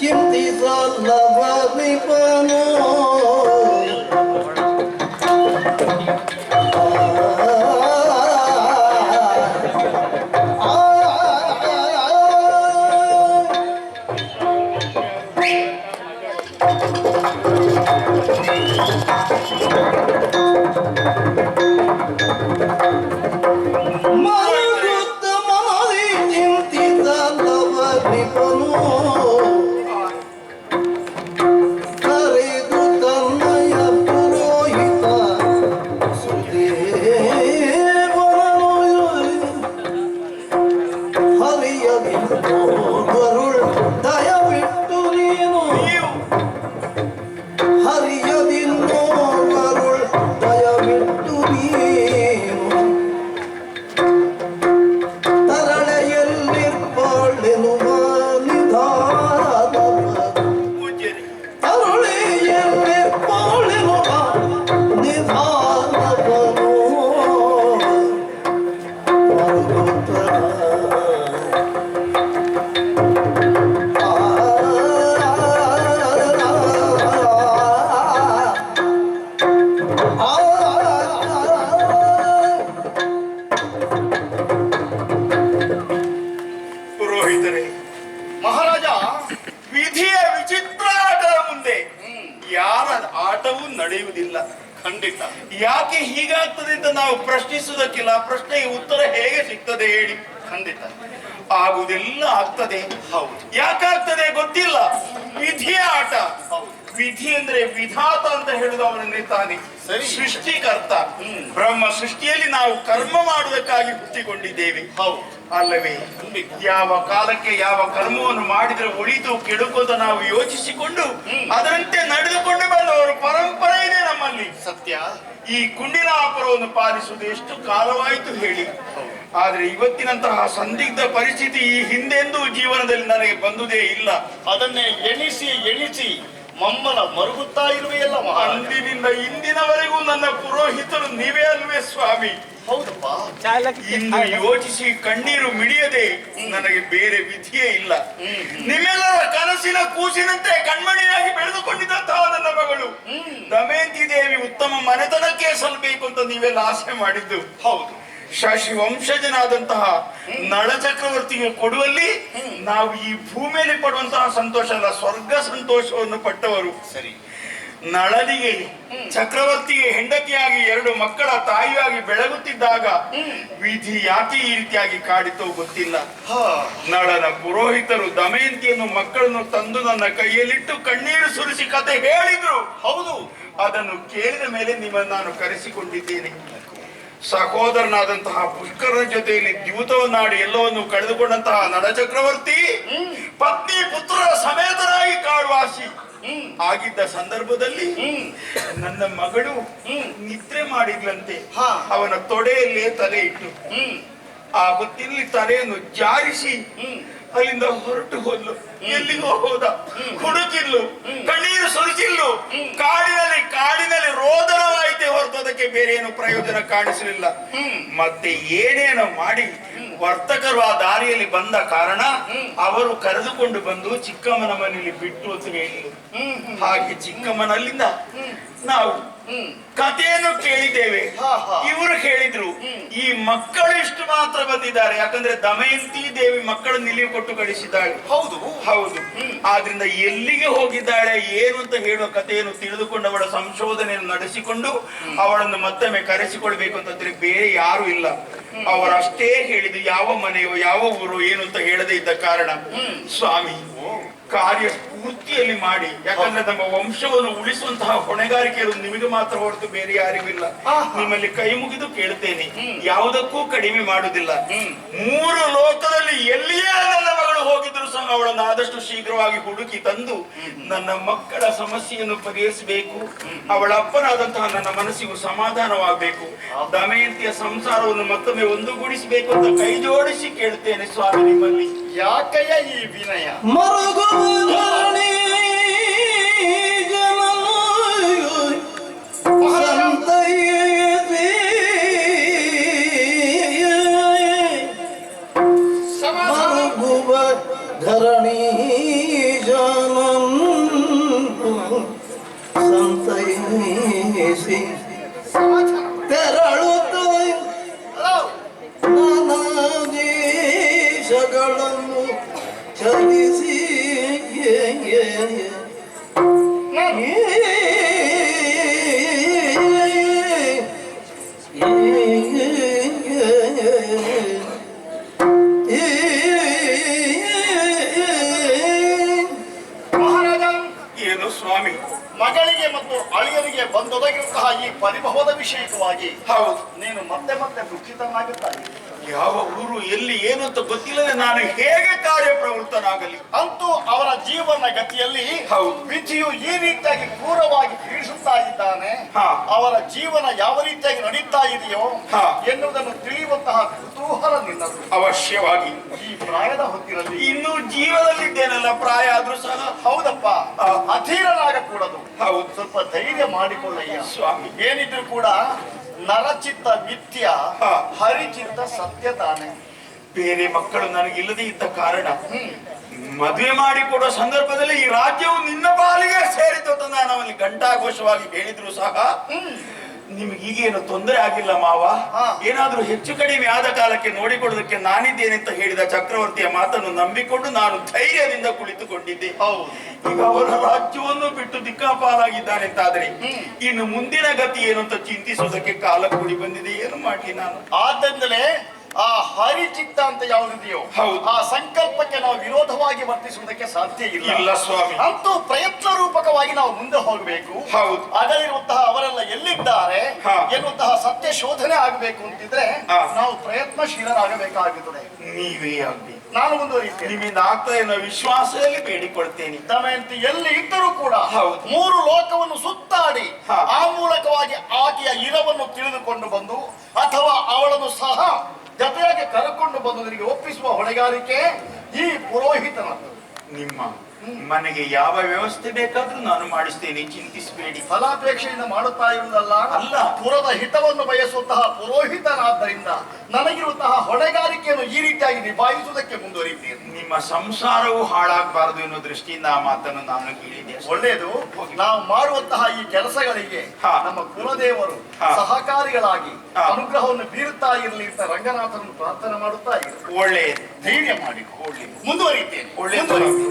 ಚಿಂತಿಸಲ್ಲವ ವಿಪನೋ ನಡೆಯುವುದಿಲ್ಲ. ಖಂಡಿತ. ಯಾಕೆ ಹೀಗಾಗ್ತದೆ ಅಂತ ನಾವು ಪ್ರಶ್ನಿಸುವುದಕ್ಕಿಲ್ಲ. ಪ್ರಶ್ನೆಗೆ ಉತ್ತರ ಹೇಗೆ ಸಿಗ್ತದೆ ಹೇಳಿ? ಖಂಡಿತ ಆಗುವುದೆಲ್ಲ ಆಗ್ತದೆ. ಹೌದು. ಯಾಕಾಗ್ತದೆ ಗೊತ್ತಿಲ್ಲ. ವಿಧಿಯ ಆಟ. ವಿಧಿ ಅಂದ್ರೆ ವಿಧಾತ ಅಂತ ಹೇಳುದು ಅವನನ್ನೇ ತಾನೆ. ಸೃಷ್ಟಿಕರ್ತ. ಬ್ರಹ್ಮ ಸೃಷ್ಟಿಯಲ್ಲಿ ನಾವು ಕರ್ಮ ಮಾಡುವುದಕ್ಕಾಗಿ ಹುಟ್ಟಿಕೊಂಡಿದ್ದೇವೆ. ಹೌದು ಅಲ್ಲವೇ? ಯಾವ ಕಾಲಕ್ಕೆ ಯಾವ ಕರ್ಮವನ್ನು ಮಾಡಿದ್ರೆ ಒಳಿತು ಕೆಡುಕು ಅಂತ ನಾವು ಯೋಚಿಸಿಕೊಂಡು ಅದರಂತೆ ನಡೆದುಕೊಂಡು ಬಂದವರು ಪರಂಪರೆ ಇದೆ ನಮ್ಮಲ್ಲಿ. ಸತ್ಯ. ಈ ಕುಂಡಿನಾಪುರವನ್ನು ಪಾಲಿಸುವುದು ಎಷ್ಟು ಕಾಲವಾಯಿತು ಹೇಳಿ. ಆದ್ರೆ ಇವತ್ತಿನಂತಹ ಸಂದಿಗ್ಧ ಪರಿಸ್ಥಿತಿ ಈ ಹಿಂದೆಂದೂ ಜೀವನದಲ್ಲಿ ನನಗೆ ಬಂದುದೇ ಇಲ್ಲ. ಅದನ್ನೇ ಎಣಿಸಿ ಎಣಿಸಿ ಮಮ್ಮಲ ಮರುಗುತ್ತಾ ಇರುವೆಯಲ್ಲ. ಅಂದಿನಿಂದ ಇಂದಿನವರೆಗೂ ನನ್ನ ಪುರೋಹಿತರು ನೀವೇ ಅಲ್ವೇ ಸ್ವಾಮಿ? ಹೌದಪ್ಪ. ಇಂದು ಯೋಚಿಸಿ ಕಣ್ಣೀರು ಮಿಡಿಯದೆ ನನಗೆ ಬೇರೆ ವಿಧಿಯೇ ಇಲ್ಲ. ನಿಮ್ಮೆಲ್ಲರ ಕನಸಿನ ಕೂಸಿನಂತೆ ಕಣ್ಮಣಿಯಾಗಿ ಬೆಳೆದುಕೊಂಡಿದ್ದಂತಹ ನನ್ನ ಮಗಳು ದಮಯಂತಿ ದೇವಿ ಉತ್ತಮ ಮನೆತನಕ್ಕೆ ಸಲ್ಲಬೇಕು ಅಂತ ನೀವೆಲ್ಲ ಆಸೆ ಮಾಡಿದ್ದು. ಹೌದು. ಶಶಿ ವಂಶಜನಾದಂತಹ ನಳ ಚಕ್ರವರ್ತಿಗೆ ಕೊಡುವಲ್ಲಿ ನಾವು ಈ ಭೂಮಿಯಲ್ಲಿ ಪಡುವಂತಹ ಸಂತೋಷ ಅಲ್ಲ, ಸ್ವರ್ಗ ಸಂತೋಷವನ್ನು ಪಟ್ಟವರು. ಸರಿ. ನಳನಿಗೆ ಚಕ್ರವರ್ತಿಗೆ ಹೆಂಡತಿಯಾಗಿ 2 ಮಕ್ಕಳ ತಾಯಿಯಾಗಿ ಬೆಳಗುತ್ತಿದ್ದಾಗ ವಿಧಿ ಯಾಕೆ ಈ ರೀತಿಯಾಗಿ ಕಾಡಿತೋ ಗೊತ್ತಿಲ್ಲ. ನಳನ ಪುರೋಹಿತರು ದಮಯಂತಿಯನ್ನು ಮಕ್ಕಳನ್ನು ತಂದು ನನ್ನ ಕೈಯಲ್ಲಿಟ್ಟು ಕಣ್ಣೀರು ಸುರಿಸಿ ಕತೆ ಹೇಳಿದ್ರು. ಹೌದು. ಅದನ್ನು ಕೇಳಿದ ಮೇಲೆ ನಿಮ್ಮನ್ನು ನಾನು ಕರೆಸಿಕೊಂಡಿದ್ದೇನೆ. ಸಹೋದರನಾದಂತಹ ಪುಷ್ಕರನ ಜೊತೆಯಲ್ಲಿ ದ್ಯೂತವನ್ನಾಡಿ ಎಲ್ಲವನ್ನು ಕಳೆದುಕೊಂಡಂತಹ ನಳ ಚಕ್ರವರ್ತಿ ಪತ್ನಿ ಪುತ್ರರ ಸಮೇತರಾಗಿ ಕಾಡುವಾಸಿ ಆಗಿದ್ದ ಸಂದರ್ಭದಲ್ಲಿ ನನ್ನ ಮಗಳು ನಿದ್ರೆ ಮಾಡಿದ್ಲಂತೆ. ಅವನ ತೊಡೆಯಲ್ಲೇ ತಲೆ ಇಟ್ಟು ಆ ಹೊತ್ತಿನಲ್ಲಿ ತಲೆಯನ್ನು ಜಾರಿಸಿ ಅಲ್ಲಿಂದ ಹೊರಟು ಹೋದ್ಲು. ಎಲ್ಲಿಗೋ ಹೋದ. ಹುಡುಕಿದ್ಲು, ಕಣ್ಣೀರು ಸುರಿಸಿಲ್ಲು. ಕಾಡಿನಲ್ಲಿ ರೋದನವಾಯಿತೆ ಹೊರತು ಅದಕ್ಕೆ ಬೇರೆ ಏನು ಪ್ರಯೋಜನ ಕಾಣಿಸಲಿಲ್ಲ. ಮತ್ತೆ ಏನೇನೋ ಮಾಡಿ ವರ್ತಕರು ಆ ದಾರಿಯಲ್ಲಿ ಬಂದ ಕಾರಣ ಅವರು ಕರೆದುಕೊಂಡು ಬಂದು ಚಿಕ್ಕಮ್ಮನ ಮನೆಯಲ್ಲಿ ಬಿಟ್ಟು ಅಂತ ಹೇಳಿದ್ರು. ಹಾಗೆ ಚಿಕ್ಕಮ್ಮನಲ್ಲಿಂದ ನಾವು ಕಥೆಯನ್ನು ಕೇಳಿದ್ದೇವೆ. ಇವರು ಹೇಳಿದ್ರು ಈ ಮಕ್ಕಳು ಇಷ್ಟು ಮಾತ್ರ ಬಂದಿದ್ದಾರೆ, ಯಾಕಂದ್ರೆ ದಮಯಂತಿ ದೇವಿ ಮಕ್ಕಳನ್ನು ಇಲ್ಲಿ ಕೊಟ್ಟು ಕಳಿಸಿದ್ದಾಳೆ. ಹೌದು ಹೌದು. ಆದ್ರಿಂದ ಎಲ್ಲಿಗೆ ಹೋಗಿದ್ದಾಳೆ ಏನು ಅಂತ ಹೇಳುವ ಕಥೆಯನ್ನು ತಿಳಿದುಕೊಂಡು ಅವಳ ಸಂಶೋಧನೆಯನ್ನು ನಡೆಸಿಕೊಂಡು ಅವಳನ್ನು ಮತ್ತೊಮ್ಮೆ ಕರೆಸಿಕೊಳ್ಬೇಕು ಅಂತಂದ್ರೆ ಬೇರೆ ಯಾರು ಇಲ್ಲ. ಅವರಷ್ಟೇ ಹೇಳಿದ್ದು ಯಾವ ಮನೆಯೋ ಯಾವ ಊರು ಏನು ಅಂತ ಹೇಳದೇ ಇದ್ದ ಕಾರಣ ಸ್ವಾಮಿ ಕಾರ್ಯ ಪೂರ್ತಿಯಲ್ಲಿ ಮಾಡಿ, ಯಾಕಂದ್ರೆ ನಮ್ಮ ವಂಶವನ್ನು ಉಳಿಸುವಂತಹ ಹೊಣೆಗಾರಿಕೆ ನಿಮಗೆ ಮಾತ್ರ ಹೊರತು ಬೇರೆ ಯಾರಿಗೂ ಇಲ್ಲ. ನಿಮ್ಮಲ್ಲಿ ಕೈ ಮುಗಿದು ಕೇಳ್ತೇನೆ, ಯಾವುದಕ್ಕೂ ಕಡಿಮೆ ಮಾಡುವುದಿಲ್ಲ. 3 ಲೋಕದಲ್ಲಿ ಎಲ್ಲಿಯೇ ನನ್ನ ಮಗಳು ಹೋಗಿದ್ರು ಸಹ ಅವಳನ್ನು ಆದಷ್ಟು ಶೀಘ್ರವಾಗಿ ಹುಡುಕಿ ತಂದು ನನ್ನ ಮಕ್ಕಳ ಸಮಸ್ಯೆಯನ್ನು ಪರಿಹರಿಸಬೇಕು. ಅವಳ ಅಪ್ಪನಾದಂತಹ ನನ್ನ ಮನಸ್ಸಿಗೂ ಸಮಾಧಾನವಾಗಬೇಕು. ದಮಯಂತಿಯ ಸಂಸಾರವನ್ನು ಮತ್ತೊಮ್ಮೆ ಒಂದುಗೂಡಿಸಬೇಕು ಅಂತ ಕೈ ಜೋಡಿಸಿ ಕೇಳ್ತೇನೆ ಸ್ವಾಮಿ ನಿಮ್ಮಲ್ಲಿ. ಯಾಕಯ್ಯ ಈ ವಿನಯ? ಧರಣಿ ಜನ ತೆರಳುತ್ತ ನಾನಾ ದೇಶಗಳನ್ನು ಚಲಿಸಿ ಏನು ಸ್ವಾಮಿ? ಮಗಳಿಗೆ ಮತ್ತು ಅಳಿಯನಿಗೆ ಬಂದೊದಗಿರುವಂತಹ ಈ ಪರಿಭವದ ವಿಷಯಕವಾಗಿ ಹೌದು, ನೀನು ಮತ್ತೆ ಮತ್ತೆ ದುಃಖಿತನಾಗುತ್ತಾನೆ. ಯಾವ ಊರು ಎಲ್ಲಿ ಏನು ಅಂತ ಗೊತ್ತಿಲ್ಲದೆ ನಾನು ಹೇಗೆ ಕಾರ್ಯಪ್ರವೃತ್ತನಾಗಲಿ? ಅಂತೂ ಅವರ ಜೀವನ ಗತಿಯಲ್ಲಿ ಹೌದು. ವಿಧಿಯು ಈ ರೀತಿಯಾಗಿ ಕ್ರೂರವಾಗಿ ಪೀಡಿಸುತ್ತಾ ಇದ್ದಾನೆ. ಹಾ. ಅವರ ಜೀವನ ಯಾವ ರೀತಿಯಾಗಿ ನಡೀತಾ ಇದೆಯೋ ಹಾ. ಎನ್ನುವುದನ್ನು ತಿಳಿಯುವಂತಹ ಕುತೂಹಲ ನಿನ್ನದು. ಅವಶ್ಯವಾಗಿ. ಈ ಪ್ರಾಯದ ಹೊತ್ತಿನಲ್ಲಿ ಇನ್ನು ಜೀವದಲ್ಲಿದ್ದೇನಲ್ಲ, ಪ್ರಾಯ ಆದ್ರೂ ಸಹ. ಹೌದಪ್ಪ, ಹಾ. ಅಧೀರನಾಗಕೂಡದು. ಹೌದು ಸ್ವಲ್ಪ ಧೈರ್ಯ ಮಾಡಿಕೊಳ್ಳಯ್ಯ ಸ್ವಾಮಿ. ಏನಿದ್ರು ಕೂಡ ನರಚಿತ್ತ ಮಿಥ್ಯ, ಹಾ. ಹರಿಚಿತ್ತ ಸತ್ಯ ತಾನೆ. ಬೇರೆ ಮಕ್ಕಳು ನನಗಿಲ್ಲದೆ ಇದ್ದ ಕಾರಣ ಮದುವೆ ಮಾಡಿಕೊಡೋ ಸಂದರ್ಭದಲ್ಲಿ ಈ ರಾಜ್ಯವು ನಿನ್ನ ಪಾಲಿಗೆ ಸೇರಿತು ಅಂತ ನಾನು ಅವಲ್ಲಿ ಘಂಟಾಘೋಷವಾಗಿ ಹೇಳಿದ್ರು ಸಹ ನಿಮ್ಗೆ ಈಗೇನು ತೊಂದರೆ ಆಗಿಲ್ಲ ಮಾವ. ಹಾ. ಏನಾದ್ರೂ ಹೆಚ್ಚು ಕಡಿಮೆ ಆದ ಕಾಲಕ್ಕೆ ನೋಡಿಕೊಳ್ಳೋದಕ್ಕೆ ನಾನಿದ್ದೇನೆ ಅಂತ ಹೇಳಿದ ಚಕ್ರವರ್ತಿಯ ಮಾತನ್ನು ನಂಬಿಕೊಂಡು ನಾನು ಧೈರ್ಯದಿಂದ ಕುಳಿತುಕೊಂಡಿದ್ದೆ. ಹೌದು. ಈಗ ಅವರ ರಾಜ್ಯವನ್ನು ಬಿಟ್ಟು ದಿಕ್ಕಾಪಾಲಾಗಿದ್ದಾನೆ ಅಂತಾದ್ರೆ ಇನ್ನು ಮುಂದಿನ ಗತಿ ಏನು ಅಂತ ಚಿಂತಿಸೋದಕ್ಕೆ ಕಾಲ ಕೂಡಿ ಬಂದಿದೆ. ಏನು ಮಾಡ್ಲಿ ನಾನು? ಆದ್ದರಿಂದಲೇ ಆ ಹರಿಚಿತ್ತ ಅಂತ ಯಾವುದಿದೆಯೋ ಹೌದು. ಆ ಸಂಕಲ್ಪಕ್ಕೆ ನಾವು ವಿರೋಧವಾಗಿ ವರ್ತಿಸುವುದಕ್ಕೆ ಸಾಧ್ಯ ಇಲ್ಲ ಇಲ್ಲ ಸ್ವಾಮಿ. ಅಂತೂ ಪ್ರಯತ್ನ ರೂಪಕವಾಗಿ ನಾವು ಮುಂದೆ ಹೋಗಬೇಕು. ಹೌದು. ಅದರಲ್ಲಿರುವಂತಹ ಅವರೆಲ್ಲ ಎಲ್ಲಿದ್ದಾರೆ ಹಾ. ಎನ್ನುವಂತಹ ಸತ್ಯ ಶೋಧನೆ ಆಗಬೇಕು ಅಂತಿದ್ರೆ ಹಾ. ನಾವು ಪ್ರಯತ್ನಶೀಲರಾಗಬೇಕಾಗುತ್ತದೆ. ನೀವೇ ಆಗ್ಲಿ, ನಾನು ಮುಂದುವರಿಯುತ್ತೇನೆ. ನಿಮ್ಮಿಂದ ಆಗ್ತದೆ ಅನ್ನೋ ವಿಶ್ವಾಸದಲ್ಲಿ ಬೇಡಿಕೊಳ್ತೇನೆ. ದಮಯಂತಿ ಎಲ್ಲಿ ಇದ್ದರೂ ಕೂಡ ಹೌದು. 3 ಲೋಕವನ್ನು ಸುತ್ತಾಡಿ ಹಾ. ಆ ಮೂಲಕವಾಗಿ ಆಕೆಯ ಇರವನ್ನು ತಿಳಿದುಕೊಂಡು ಬಂದು ಅಥವಾ ಅವಳನ್ನು ಸಹ ಜೊತೆಯಾಗಿ ಕರೆಕೊಂಡು ಬಂದು ನಿನಗೆ ಒಪ್ಪಿಸುವ ಹೊಣೆಗಾರಿಕೆ ಈ ಪುರೋಹಿತನದ್ದು. ನಿಮ್ಮ ಮನೆಗೆ ಯಾವ ವ್ಯವಸ್ಥೆ ಬೇಕಾದ್ರೂ ನಾನು ಮಾಡಿಸ್ತೇನೆ, ಚಿಂತಿಸಬೇಡಿ. ಫಲಾಪೇಕ್ಷೆಯಿಂದ ಮಾಡುತ್ತಾ ಇರುವುದಲ್ಲ, ಅಲ್ಲ. ಪುರದ ಹಿತವನ್ನು ಬಯಸುವಂತಹ ಪುರೋಹಿತನಾದ್ದರಿಂದ ನನಗಿರುವಂತಹ ಹೊಣೆಗಾರಿಕೆಯನ್ನು ಈ ರೀತಿಯಾಗಿ ನಿಭಾಯಿಸುವುದಕ್ಕೆ ಮುಂದುವರಿಯುತ್ತೇನೆ. ನಿಮ್ಮ ಸಂಸಾರವು ಹಾಳಾಗಬಾರದು ಎನ್ನುವ ದೃಷ್ಟಿಯಿಂದ ಆ ಮಾತನ್ನು ನಾನು ಕೇಳಿದೆ. ಒಳ್ಳೆಯದು. ನಾವು ಮಾಡುವಂತಹ ಈ ಕೆಲಸಗಳಿಗೆ ಹಾ. ನಮ್ಮ ಕುಲದೇವರು ಹಾ. ಸಹಕಾರಿಗಳಾಗಿ ಹಾ. ಅನುಗ್ರಹವನ್ನು ಬೀರುತ್ತಾ ಇರಲಿ ಅಂತ ರಂಗನಾಥನನ್ನು ಪ್ರಾರ್ಥನೆ ಮಾಡುತ್ತಾ ಇರು. ಒಳ್ಳೆಯದು. ಧೈರ್ಯ ಮಾಡಿ ಒಳ್ಳೆಯದು. ಮುಂದುವರಿಯುತ್ತೇನೆ. ಒಳ್ಳೆಯದು.